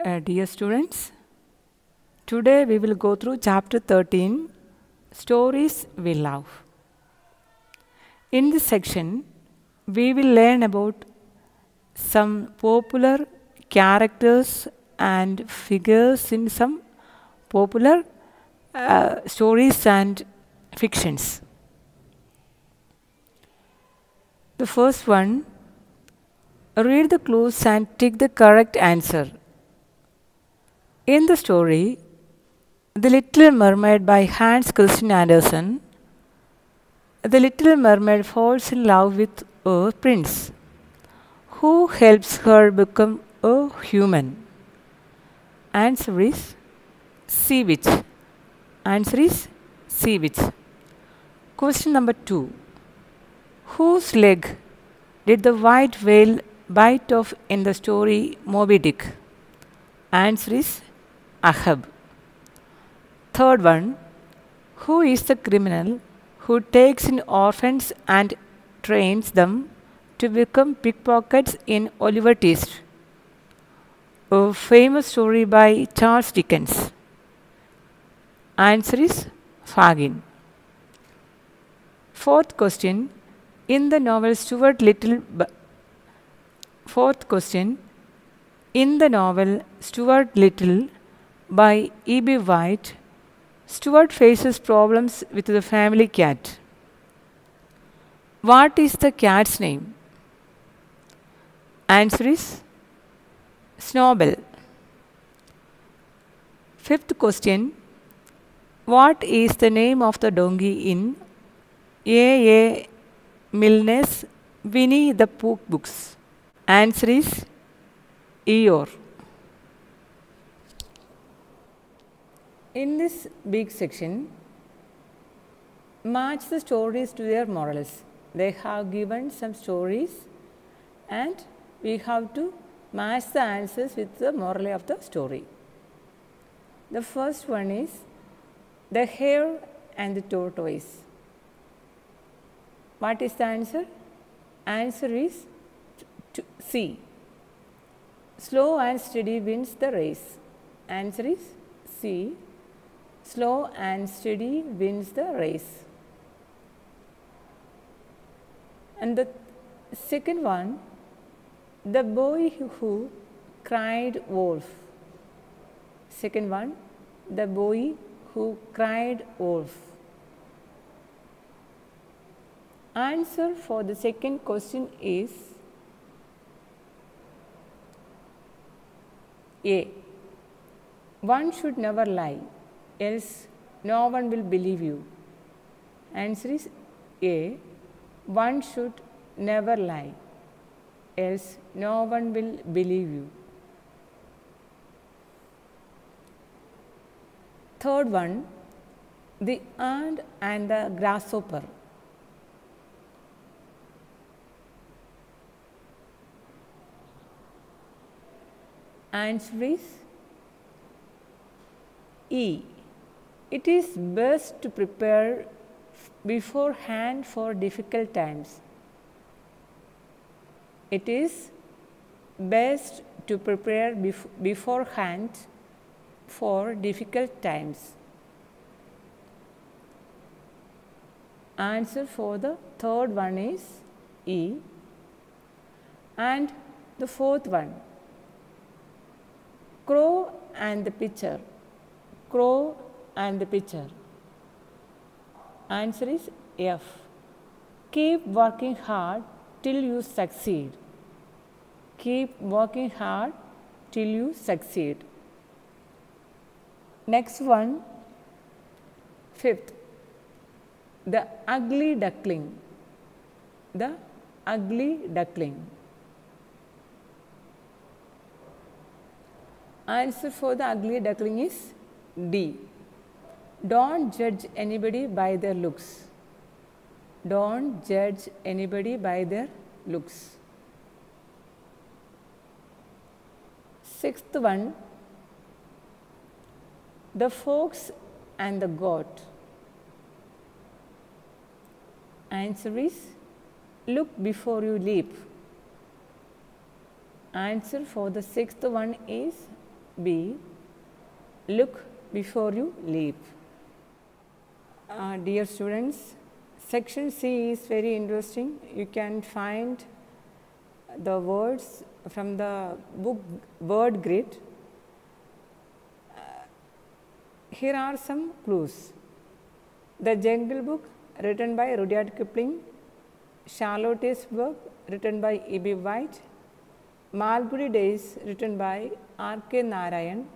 Dear students, today we will go through chapter 13, Stories We Love. In this section, we will learn about some popular characters and figures in some popular stories and fictions. The first one, read the clues and tick the correct answer. In the story, The Little Mermaid by Hans Christian Andersen, the little mermaid falls in love with a prince who helps her become a human. Answer is sea witch. Answer is sea witch. Question number 2. Whose leg did the white whale bite off in the story Moby Dick? Answer is Ahab. Third one, who is the criminal who takes in orphans and trains them to become pickpockets in Oliver Twist? A famous story by Charles Dickens. Answer is Fagin. Fourth question, in the novel Stuart Little by E.B. White, Stuart faces problems with the family cat. What is the cat's name? Answer is Snowbell. Fifth question, what is the name of the donkey in A. Milner's Winnie the Pooh books? Answer is Eeyore. In this big section, match the stories to their morals. They have given some stories and we have to match the answers with the moral of the story. The first one is The Hare and the Tortoise. What is the answer? Answer is C. Slow and steady wins the race. Answer is C. Slow and steady wins the race. And the second one, The Boy Who Cried Wolf. Second one, The Boy Who Cried Wolf. Answer for the second question is A. One should never lie, else no one will believe you. Answer is A. One should never lie, else no one will believe you. Third one, The Ant and the Grasshopper. Answer is E. It is best to prepare beforehand for difficult times. It is best to prepare beforehand for difficult times. Answer for the third one is E. And the fourth one, Crow and the Pitcher. Crow and the Pitcher. Answer is F. Keep working hard till you succeed. Keep working hard till you succeed. Next one, fifth, The Ugly Duckling. The Ugly Duckling. Answer for the ugly duckling is D. Don't judge anybody by their looks. Don't judge anybody by their looks. Sixth one, The Fox and the Goat. Answer is look before you leap. Answer for the sixth one is B. Look before you leap. Dear students, section C is very interesting. You can find the words from the book Word Grid. Here are some clues. The Jungle Book, written by Rudyard Kipling. Charlotte's Web, written by E.B. White. Malgudi Days, written by R.K. Narayan.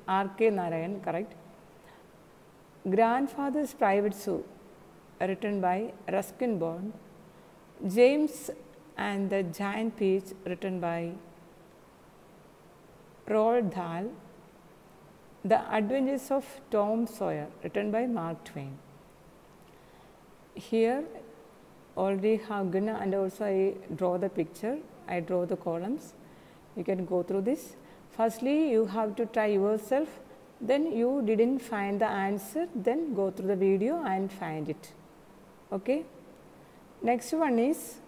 R.K. Narayan, correct. Grandfather's Private Zoo, written by Ruskin Bond. James and the Giant Peach, written by Roald Dahl. The Adventures of Tom Sawyer, written by Mark Twain. Here already have given and also I draw the picture, I draw the columns. You can go through this. Firstly, you have to try yourself, then you didn't find the answer, then go through the video and find it. Okay. Next one is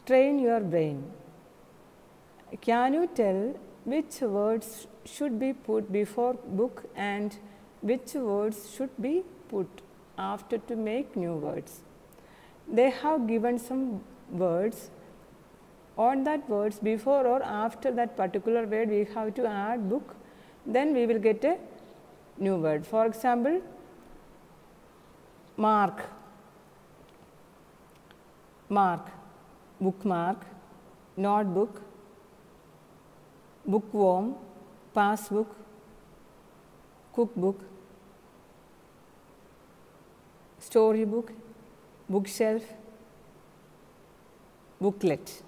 train your brain. Can you tell which words should be put before book and which words should be put after to make new words? They have given some words. On that words before or after that particular word we have to add book, then we will get a new word. For example, mark, bookmark, notebook, bookworm, passbook, cookbook, storybook, bookshelf, booklet.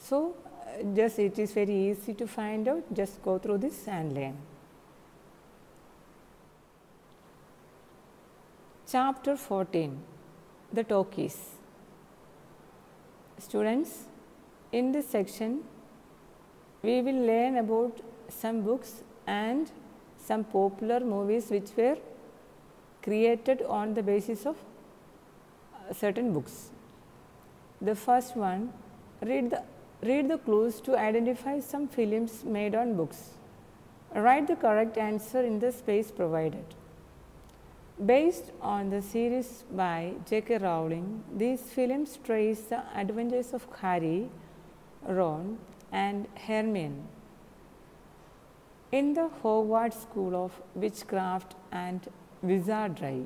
So, just it is very easy to find out, just go through this and learn. Chapter 14, the talkies. Students, in this section, we will learn about some books and some popular movies which were created on the basis of certain books. The first one, read the clues to identify some films made on books. Write the correct answer in the space provided. Based on the series by J.K. Rowling, these films trace the adventures of Harry, Ron, and Hermione in the Hogwarts School of Witchcraft and Wizardry.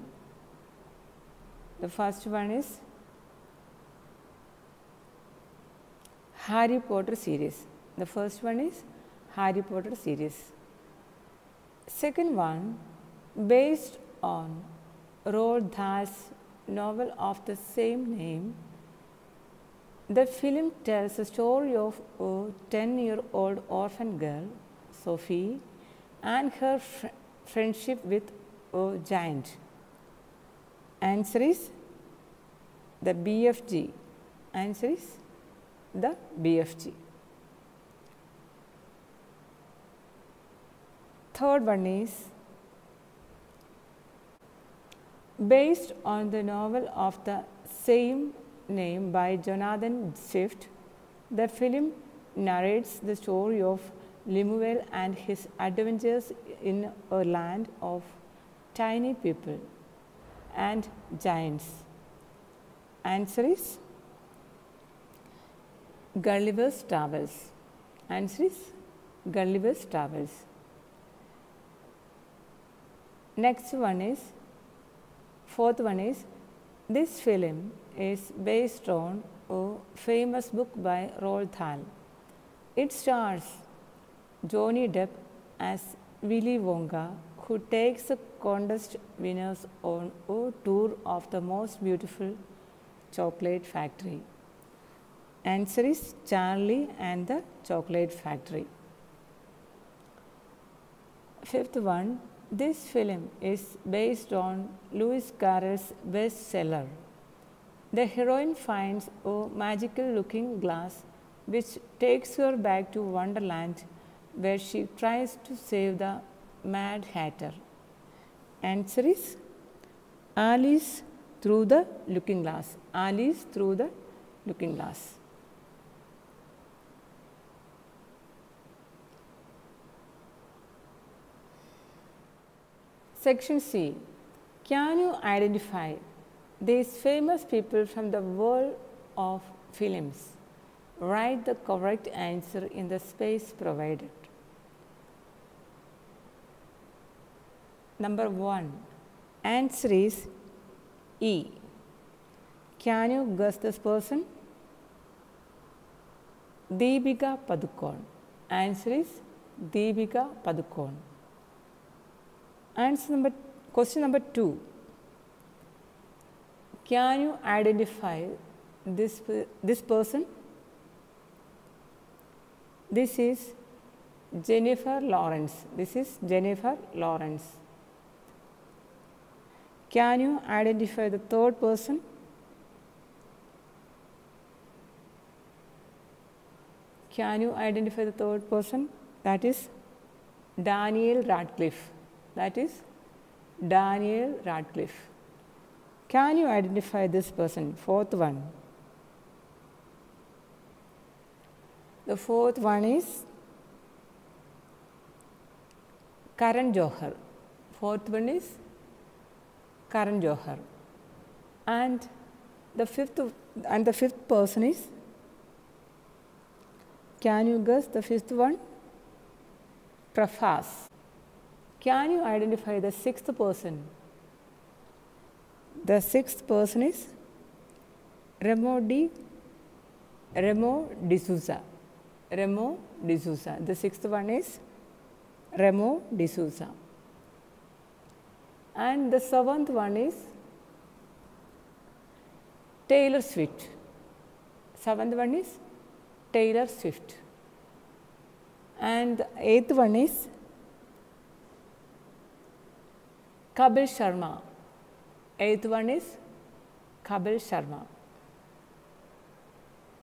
The first one is Harry Potter series. The first one is Harry Potter series. Second one, based on Roald Dahl's novel of the same name, the film tells the story of a 10-year-old orphan girl, Sophie, and her friendship with a giant. Answer is the BFG. Answer is the BFG. Third one is based on the novel of the same name by Jonathan Swift. The film narrates the story of Lemuel and his adventures in a land of tiny people and giants. Answer is Gulliver's Travels. Answer is Gulliver's Travels. Next one is, fourth one is, this film is based on a famous book by Roald Dahl. It stars Johnny Depp as Willy Wonka, who takes the contest winners on a tour of the most beautiful chocolate factory. Answer is Charlie and the Chocolate Factory. Fifth one, this film is based on Lewis Carroll's bestseller. The heroine finds a magical looking glass which takes her back to Wonderland, where she tries to save the Mad Hatter. Answer is Alice Through the Looking Glass. Alice Through the Looking Glass. Section C. Can you identify these famous people from the world of films? Write the correct answer in the space provided. Number 1. Answer is E. Can you guess this person? Deepika Padukone. Answer is Deepika Padukone. Question number 2. Can you identify this person? This is Jennifer Lawrence. This is Jennifer Lawrence. Can you identify the third person? Can you identify the third person? That is Daniel Radcliffe. That is Daniel Radcliffe. Can you identify this person? Fourth one. The fourth one is Karan Johar. Fourth one is Karan Johar. And the fifth person is, can you guess the fifth one? Prabhas. Can you identify the sixth person? The sixth person is Remo D'Souza. Remo D'Souza. The sixth one is Remo D'Souza. And the seventh one is Taylor Swift. Seventh one is Taylor Swift. And the eighth one is Kapil Sharma. Eighth one is Kapil Sharma.